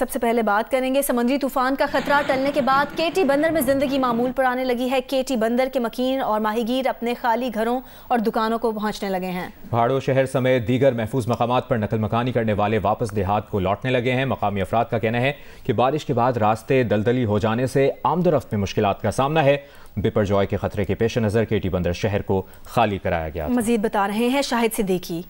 सबसे पहले बात करेंगे समुद्री तूफान का खतरा टलने के बाद केटी बंदर में जिंदगी मामूल पर आने लगी है। केटी बंदर के मकीन और माहीगीर अपने खाली घरों और दुकानों को पहुंचने लगे हैं। भाड़ो शहर समेत दीगर महफूज मकामात पर नकल मकानी करने वाले वापस देहात को लौटने लगे हैं। मकामी अफराद का कहना है कि बारिश के बाद रास्ते दलदली हो जाने से आमदोरफ्त में मुश्किलात का सामना है। बिपरजॉय के खतरे के पेश नजर केटी बंदर शहर को खाली कराया गया। मजीद बता रहे हैं शाहिद सिद्दीकी।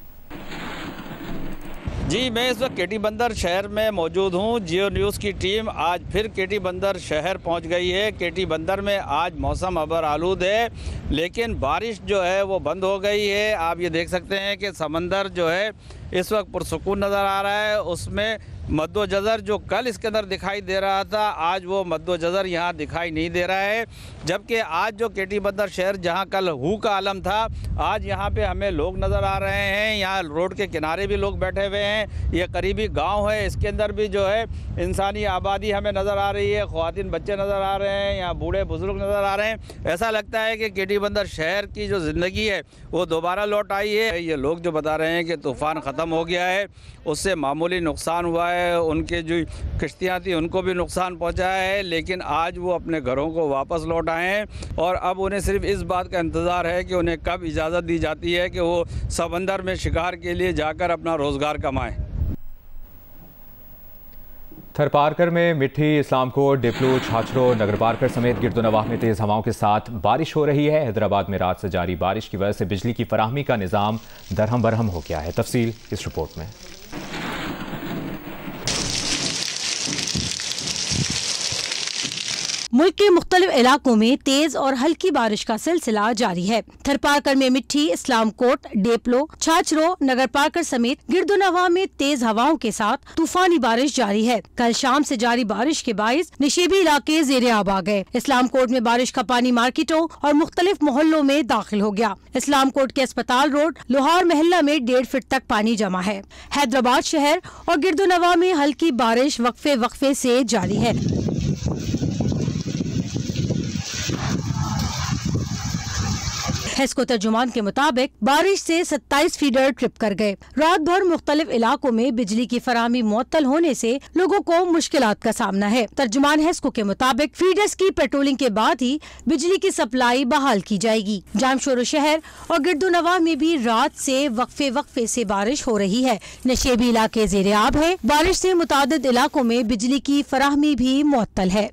जी, मैं इस वक्त केटी बंदर शहर में मौजूद हूँ। जियो न्यूज़ की टीम आज फिर केटी बंदर शहर पहुँच गई है। केटी बंदर में आज मौसम अबर आलूद है, लेकिन बारिश जो है वो बंद हो गई है। आप ये देख सकते हैं कि समंदर जो है इस वक्त पुरसुकून नज़र आ रहा है। उसमें मद्दोजज़र जो कल इसके अंदर दिखाई दे रहा था, आज वो मद्दोजज़र यहाँ दिखाई नहीं दे रहा है। जबकि आज जो केटी बंदर शहर जहाँ कल हू का आलम था, आज यहाँ पे हमें लोग नज़र आ रहे हैं। यहाँ रोड के किनारे भी लोग बैठे हुए हैं। ये करीबी गांव है, इसके अंदर भी जो है इंसानी आबादी हमें नज़र आ रही है। ख़वातीन बच्चे नज़र आ रहे हैं, यहाँ बूढ़े बुज़ुर्ग नज़र आ रहे हैं। ऐसा लगता है कि केटी बंदर शहर की जो ज़िंदगी है वो दोबारा लौट आई है। ये लोग जो बता रहे हैं कि तूफ़ान ख़त्म हो गया है, उससे मामूली नुकसान हुआ है। उनके जो किश्तियाँ थी उनको भी नुकसान पहुंचा है, लेकिन आज वो अपने घरों को वापस लौट आए हैं और अब उन्हें सिर्फ इस बात का इंतज़ार है कि उन्हें कब इजाज़त दी जाती है कि वो समंदर में शिकार के लिए जाकर अपना रोज़गार कमाएं। थरपारकर में मिठी, इस्लामकोट, डिप्लो, छाछरो, नगर पारकर समेत गिरदोनवाह में तेज़ हवाओं के साथ बारिश हो रही है। हैदराबाद में रात से जारी बारिश की वजह से बिजली की फराहमी का निज़ाम दरहम बरहम हो गया है। तफसील इस रिपोर्ट में। मुल्क के मुख्तलिफ इलाकों में तेज और हल्की बारिश का सिलसिला जारी है। थरपारकर में मिठी, इस्लामकोट, डेपलो, छाछरो, नगर पारकर समेत गिरदोनवाह में तेज हवाओं के साथ तूफानी बारिश जारी है। कल शाम से जारी बारिश के बाइस निशेबी इलाके ज़ेरे आब आ गए। इस्लामकोट में बारिश का पानी मार्केटों और मुख्तलिफ मोहल्लों में दाखिल हो गया। इस्लामकोट के अस्पताल रोड लोहार महल्ला में 1.5 फीट तक पानी जमा है। हैदराबाद शहर और गिरदोनवाह में हल्की बारिश वक्फे वक्फे से जारी है। हेस्को तर्जुमान के मुताबिक बारिश से 27 फीडर ट्रिप कर गए। रात भर मुख्तलिफ इलाकों में बिजली की फराहमी मुअत्तल होने से लोगों को मुश्किलात का सामना है। तर्जुमान हेस्को के मुताबिक फीडर्स की पेट्रोलिंग के बाद ही बिजली की सप्लाई बहाल की जाएगी। जामशोरो शहर और गिरदोनवाह में भी रात से वक्फे वक्फे से बारिश हो रही है। नशेबी इलाके ज़ेरे आब है। बारिश से मुतादिद इलाकों में बिजली की फराहमी भी मुअत्तल है।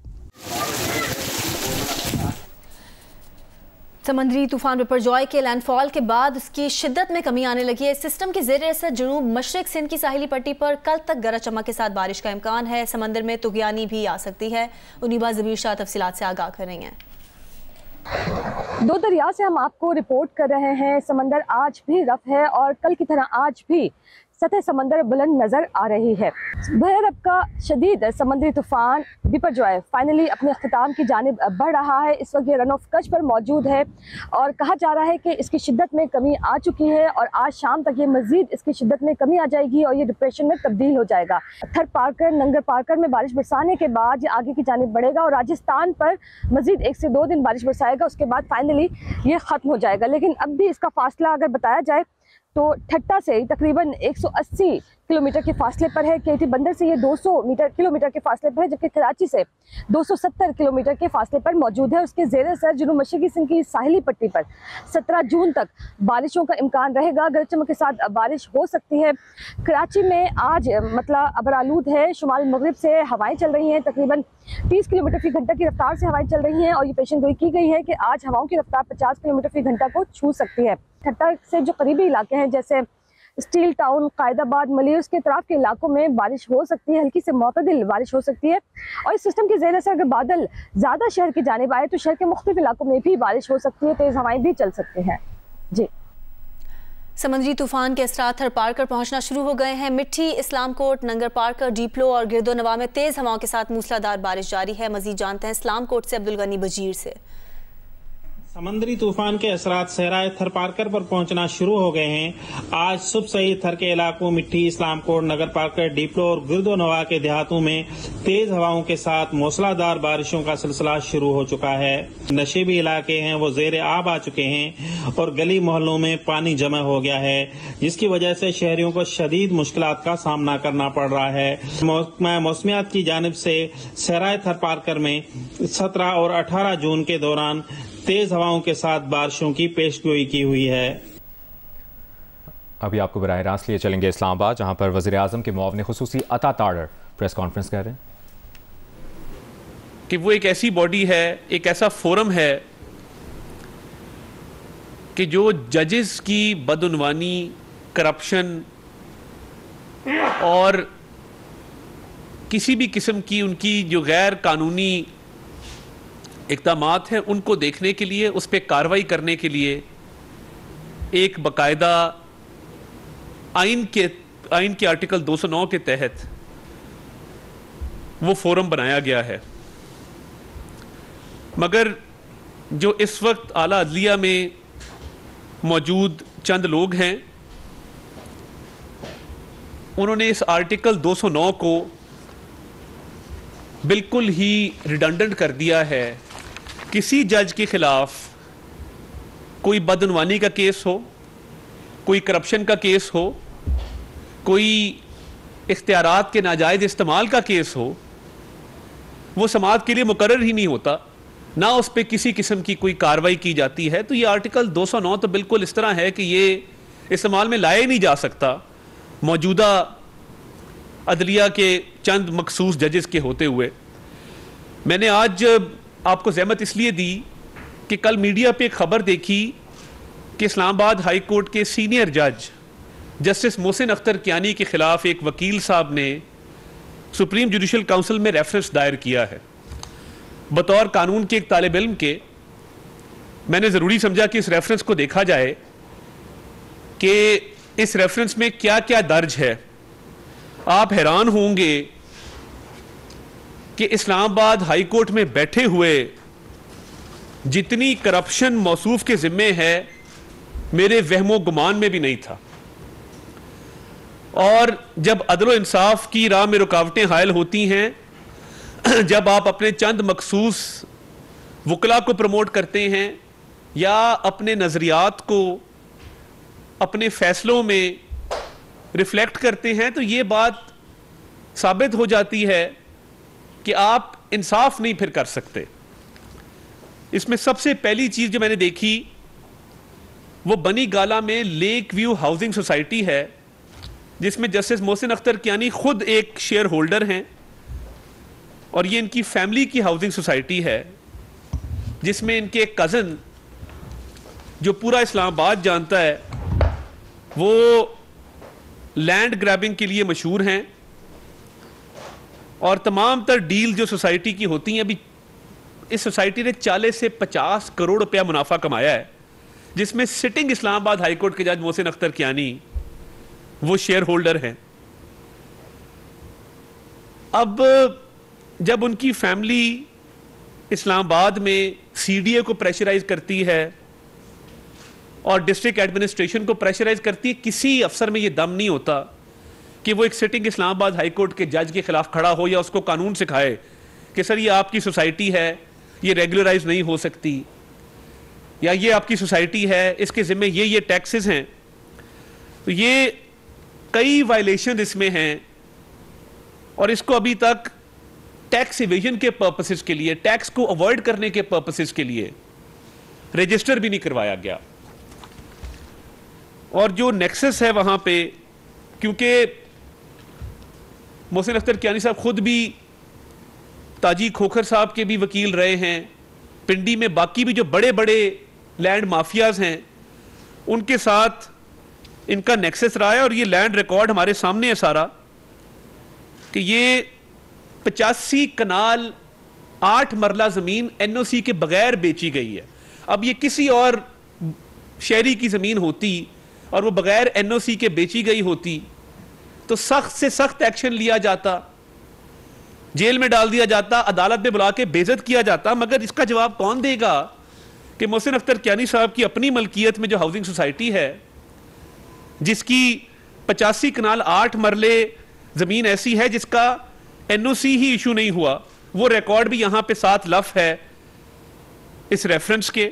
समंदरी तूफान बिपरजॉय के लैंडफॉल के बाद उसकी शिद्दत में कमी आने लगी है। इस सिस्टम के ज़ेरे असर जनूब मशरिक सिंध की साहिली पट्टी पर कल तक गरज चमक के साथ बारिश का इम्कान है। समंदर में तुगयानी भी आ सकती है। उनीबा ज़मीर शाह तफसीलात से आगाह कर रही हैं। दो दरिया से हम आपको रिपोर्ट कर रहे हैं। समंदर आज भी रफ है और कल की तरह आज भी सतह समंदर बुलंद नजर आ रही है। बहरअब का शदीद समंदरी तूफान बिपरजॉय फाइनली अपने अख्ताम की जानिब बढ़ रहा है। इस वक्त ये रन ऑफ कच्छ पर मौजूद है और कहा जा रहा है कि इसकी शिद्दत में कमी आ चुकी है और आज शाम तक ये मजीद इसकी शिद्दत में कमी आ जाएगी और ये डिप्रेशन में तब्दील हो जाएगा। थरपारकर, नंगर पारकर में बारिश बरसाने के बाद ये आगे की जानिब बढ़ेगा और राजस्थान पर मजीद 1 से 2 दिन बारिश बरसाएगा। उसके बाद फाइनली ये ख़त्म हो जाएगा। लेकिन अब भी इसका फासला अगर बताया जाए तो ठट्टा से तकरीबन 180 किलोमीटर के फासले पर है। केटी बंदर से ये 200 किलोमीटर के फासले पर है, जबकि कराची से 270 किलोमीटर के फासले पर मौजूद है। उसके ज़ेरे असर जुनूब मशरिकी सिंध की साहिली पट्टी पर 17 जून तक बारिशों का इम्कान रहेगा। गरज चमक के साथ बारिश हो सकती है। कराची में आज मतलब अबरालूद है। शुमाल मगरिब से हवाएं चल रही हैं, तकरीबन 30 किलोमीटर फी घंटा की रफ्तार से हवाएं चल रही हैं और ये पेशन गोई की गई है कि आज हवाओं की रफ्तार 50 किलोमीटर फी घंटा को छू सकती है। ठट्टा से जो करीबी इलाके हैं जैसे स्टील टाउन, कायदाबाद, मलियूस के तरफ के इलाकों में बारिश हो सकती है। हल्की से मुतदिल बारिश हो सकती है और इस सिस्टम के ज़ेरे से अगर बादल ज़्यादा शहर की जानिब आए तो शहर के मुख्तलिफ इलाकों में भी बारिश हो सकती है। तेज़ हवाएं भी चल सकती हैं। जी, समंदरी तूफान के असरात थरपारकर पहुंचना शुरू हो गए हैं। मिठी, इस्लामकोट, नंगर पारकर, डीपलो और गिरदोनवाह में तेज़ हवाओं के साथ मूसलाधार बारिश जारी है। मजीद जानते हैं इस्लामकोट से अब्दुल गनी बजीर से। समंदरी तूफान के असरात सहराए थरपारकर पर पहुंचना शुरू हो गए हैं। आज सुबह से ही थर के इलाकों मिट्टी, इस्लामकोट, नगर पार्कर, डीपलो और गिरदोनवा के देहातों में तेज हवाओं के साथ मूसलाधार बारिशों का सिलसिला शुरू हो चुका है। नशेबी इलाके हैं वो जेर आब आ चुके हैं और गली मोहल्लों में पानी जमा हो गया है, जिसकी वजह से शहरियों को शदीद मुश्किलात का सामना करना पड़ रहा है। मौसमियात की जानिब से सहराए थरपारकर में 17 और 18 जून के दौरान तेज हवाओं के साथ बारिशों की पेशगोई की हुई है। अभी आपको बराह रास्त लिए चलेंगे इस्लामाबाद, जहां पर वज़ीर-ए-आज़म के मुआविन खुसूसी अता ताड़र प्रेस कॉन्फ्रेंस कर रहे हैं कि वो एक ऐसी बॉडी है, एक ऐसा फोरम है कि जो जजेस की बदउनवानी, करप्शन और किसी भी किस्म की उनकी जो गैर कानूनी इक़दामात हैं उनको देखने के लिए, उस पर कार्रवाई करने के लिए एक बाकायदा आइन के आर्टिकल 209 के तहत वो फोरम बनाया गया है। मगर जो इस वक्त आला अदलिया में मौजूद चंद लोग हैं, उन्होंने इस आर्टिकल 209 को बिल्कुल ही रिडंडेंट कर दिया है। किसी जज के खिलाफ कोई बदउनवानी का केस हो, कोई करप्शन का केस हो, कोई इख्तियारात के नाजायज इस्तेमाल का केस हो, वो समाअत के लिए मुकर्रर ही नहीं होता, ना उस पर किसी किस्म की कोई कार्रवाई की जाती है। तो ये आर्टिकल 209 तो बिल्कुल इस तरह है कि ये इस्तेमाल में लाया नहीं जा सकता मौजूदा अदलिया के चंद मखसूस जजेस के होते हुए। मैंने आज आपको ज़हमत इसलिए दी कि कल मीडिया पे एक खबर देखी कि इस्लामाबाद हाई कोर्ट के सीनियर जज जस्टिस मोहसिन अख्तर कियानी के खिलाफ एक वकील साहब ने सुप्रीम जुडिशल काउंसिल में रेफरेंस दायर किया है। बतौर कानून के एक तालिब इल्म के मैंने ज़रूरी समझा कि इस रेफरेंस को देखा जाए कि इस रेफरेंस में क्या क्या दर्ज है। आप हैरान होंगे कि इस्लामाबाद हाई कोर्ट में बैठे हुए जितनी करप्शन मौसूफ के जिम्मे है, मेरे वहमो गुमान में भी नहीं था। और जब अदल इंसाफ की राह में रुकावटें हायल होती हैं, जब आप अपने चंद मखसूस वकला को प्रमोट करते हैं या अपने नज़रियात को अपने फैसलों में रिफ्लेक्ट करते हैं, तो ये बात साबित हो जाती है कि आप इंसाफ नहीं फिर कर सकते। इसमें सबसे पहली चीज जो मैंने देखी वो बनी गाला में लेक व्यू हाउसिंग सोसाइटी है, जिसमें जस्टिस मोहसिन अख्तर कियानी खुद एक शेयर होल्डर हैं और ये इनकी फैमिली की हाउसिंग सोसाइटी है, जिसमें इनके एक कज़न जो पूरा इस्लामाबाद जानता है, वो लैंड ग्रैबिंग के लिए मशहूर हैं और तमाम तर डील जो सोसाइटी की होती हैं, अभी इस सोसाइटी ने 40 से 50 करोड़ रुपया मुनाफा कमाया है, जिसमें सिटिंग इस्लामाबाद हाई कोर्ट के जज मोहसिन अख्तर कियानी वो शेयर होल्डर हैं। अब जब उनकी फैमिली इस्लामाबाद में सीडीए को प्रेशराइज करती है और डिस्ट्रिक्ट एडमिनिस्ट्रेशन को प्रेशराइज करती है, किसी अफसर में ये दम नहीं होता कि वो एक सिटिंग इस्लामाबाद हाई कोर्ट के जज के खिलाफ खड़ा हो या उसको कानून सिखाए कि सर ये आपकी सोसाइटी है, ये रेगुलराइज नहीं हो सकती, या ये आपकी सोसाइटी है, इसके जिम्मे ये टैक्सेस हैं। तो ये कई वायलेशन इसमें हैं और इसको अभी तक टैक्स इवेजन के पर्पसेस के लिए, टैक्स को अवॉइड करने के पर्पसेस के लिए रजिस्टर भी नहीं करवाया गया। और जो नेक्सस है वहां पे, क्योंकि मोहसिन अख्तर कियानी साहब खुद भी ताजी खोखर साहब के भी वकील रहे हैं, पिंडी में बाकी भी जो बड़े बड़े लैंड माफियाज हैं उनके साथ इनका नेक्सस रहा है। और ये लैंड रिकॉर्ड हमारे सामने है सारा, कि ये 85 कनाल 8 मरला जमीन एनओसी के बगैर बेची गई है। अब ये किसी और शहरी की जमीन होती और वो बगैर एनओसी के बेची गई होती तो सख्त से सख्त एक्शन लिया जाता, जेल में डाल दिया जाता, अदालत में बुला के बेइज्जत किया जाता। मगर इसका जवाब कौन देगा कि मोहसिन अख्तर कियानी साहब की अपनी मलकियत में जो हाउसिंग सोसाइटी है, जिसकी 85 कनाल 8 मरले जमीन ऐसी है जिसका एनओसी ही इशू नहीं हुआ, वो रिकॉर्ड भी यहां पे साथ लफ है इस रेफरेंस के।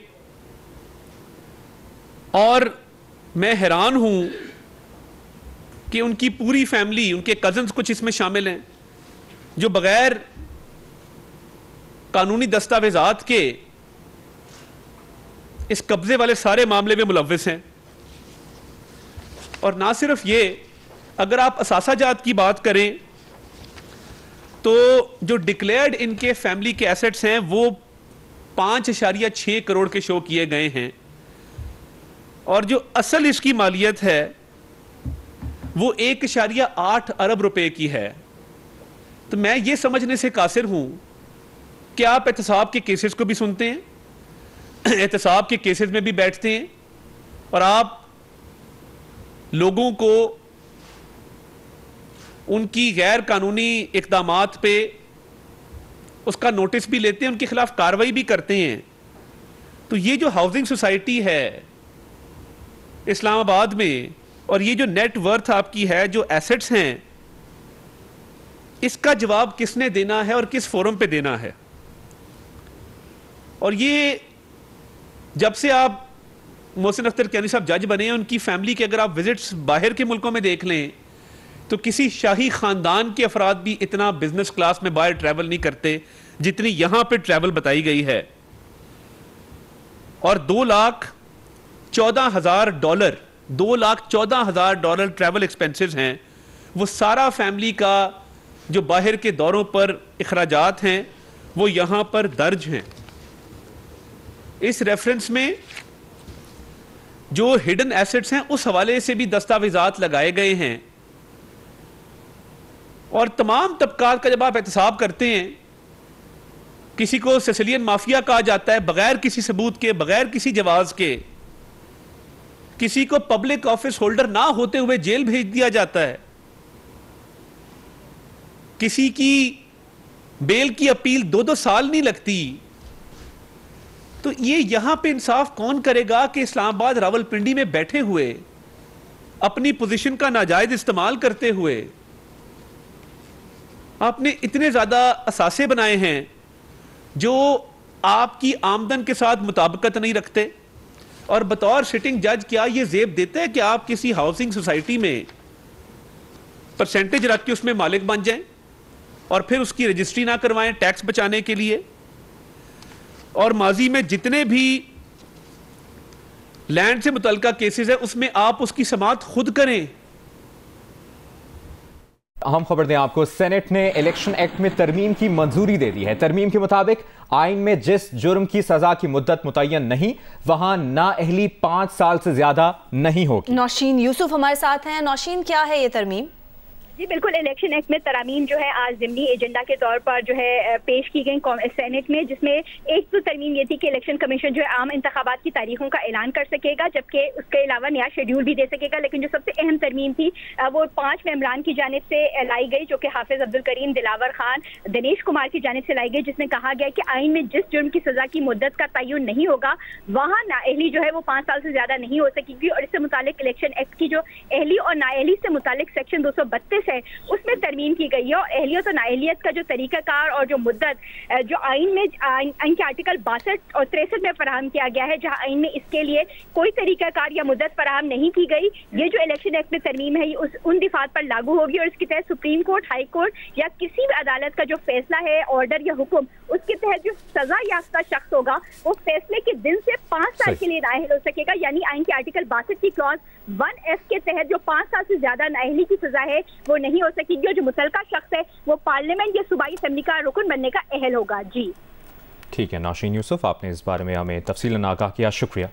और मैं हैरान हूं कि उनकी पूरी फैमिली, उनके कजन्स कुछ इसमें शामिल हैं जो बगैर कानूनी दस्तावेजात के इस कब्जे वाले सारे मामले में मुलव्विस हैं। और ना सिर्फ ये, अगर आप असासाजात की बात करें तो जो डिक्लेयर्ड इनके फैमिली के एसेट्स हैं वो 5.6 करोड़ के शो किए गए हैं, और जो असल इसकी मालियत है वो 1.8 अरब रुपए की है। तो मैं ये समझने से कासिर हूं कि आप एहतसाब के केसेस को भी सुनते हैं, एहतसाब के केसेस में भी बैठते हैं, और आप लोगों को उनकी गैर कानूनी इक़दामात पे उसका नोटिस भी लेते हैं, उनके खिलाफ कार्रवाई भी करते हैं। तो ये जो हाउसिंग सोसाइटी है इस्लामाबाद में, और ये जो नेट वर्थ आपकी है, जो एसेट्स हैं, इसका जवाब किसने देना है और किस फोरम पे देना है? और ये जब से आप मोहसिन अख्तर कियानी साहब जज बने हैं, उनकी फैमिली के अगर आप विजिट्स बाहर के मुल्कों में देख लें तो किसी शाही खानदान के अफराद भी इतना बिजनेस क्लास में बाहर ट्रैवल नहीं करते जितनी यहां पे ट्रैवल बताई गई है। और $2,14,000 ट्रैवल एक्सपेंसेस हैं, वो सारा फैमिली का जो बाहर के दौरों पर इखराजात हैं वो यहां पर दर्ज हैं। इस रेफरेंस में जो हिडन एसेट्स हैं उस हवाले से भी दस्तावेजात लगाए गए हैं। और तमाम तबकात का जब आप एहतसाब करते हैं, किसी को सिसिलियन माफिया कहा जाता है, बगैर किसी सबूत के, बगैर किसी जवाज के, किसी को पब्लिक ऑफिस होल्डर ना होते हुए जेल भेज दिया जाता है, किसी की बेल की अपील 2-2 साल नहीं लगती। तो ये यहां पे इंसाफ कौन करेगा कि इस्लामाबाद रावलपिंडी में बैठे हुए अपनी पोजीशन का नाजायज इस्तेमाल करते हुए आपने इतने ज्यादा असासे बनाए हैं जो आपकी आमदन के साथ मुताबिकत नहीं रखते। और बतौर सिटिंग जज क्या ये जेब देते हैं कि आप किसी हाउसिंग सोसाइटी में परसेंटेज रख के उसमें मालिक बन जाएं और फिर उसकी रजिस्ट्री ना करवाएं टैक्स बचाने के लिए? और माजी में जितने भी लैंड से मुतल्लिका केसेस है उसमें आप उसकी समाअत खुद करें। अहम खबर दें आपको, सेनेट ने इलेक्शन एक्ट में तरमीम की मंजूरी दे दी है। तरमीम के मुताबिक आइन में जिस जुर्म की सजा की मुद्दत मुतय्यन नहीं, वहां नाअहली 5 साल से ज्यादा नहीं होगी। नौशीन यूसुफ हमारे साथ हैं। नौशीन, क्या है ये तरमीम? जी बिल्कुल, इलेक्शन एक्ट में तरामीम जो है आज ज़िमनी एजेंडा के तौर पर जो है पेश की गई सेनेट में, जिसमें एक तो तरमीम ये थी कि इलेक्शन कमीशन जो है आम इंतखाबात की तारीखों का ऐलान कर सकेगा, जबकि उसके अलावा नया शेड्यूल भी दे सकेगा। लेकिन जो सबसे अहम तरमीम थी वो 5 मेंबरान की जानिब से लाई गई, जो कि हाफिज अब्दुल करीम, दिलावर खान, दिनेश कुमार की जानिब से लाई गई, जिसमें कहा गया कि आइन में जिस जुर्म की सजा की मुद्दत का तयन नहीं होगा वहाँ नाअहली जो है वो 5 साल से ज्यादा नहीं हो सकेगी। और इससे मुतालिक इलेक्शन एक्ट की जो अहली और नाअहली से मुतालिक सेक्शन 232 है उसमें तरमीम की गई है। और अहलियत और नाअहलियत का जो तरीकाकार और जो मुद्दत जो आइन में आइन के आर्टिकल 62 और 63 में फराहम किया गया है, जहां आइन में इसके लिए कोई तरीकाकार या मुद्दत फराहम नहीं की गई, ये जो इलेक्शन एक्ट में तरमीम है ये उन दिफात पर लागू होगी। और इसके तहत सुप्रीम कोर्ट, हाई कोर्ट या किसी भी अदालत का जो फैसला है, ऑर्डर या हुक्म, उसके तहत जो सजा याफ्ता शख्स होगा वो फैसले के दिन से 5 साल के लिए नाअहल हो सकेगा। यानी आइन के आर्टिकल 62 की क्लॉज 1F के तहत जो 5 साल से ज्यादा नाअहली की सजा है वो नहीं हो सकेगी, और जो मुतल्लिका शख्स है वो पार्लियामेंट या सूबाई असेंबली का रुकन बनने का अहल होगा। जी ठीक है नौशीन यूसुफ, आपने इस बारे में हमें तफसीलन आगाह किया, शुक्रिया।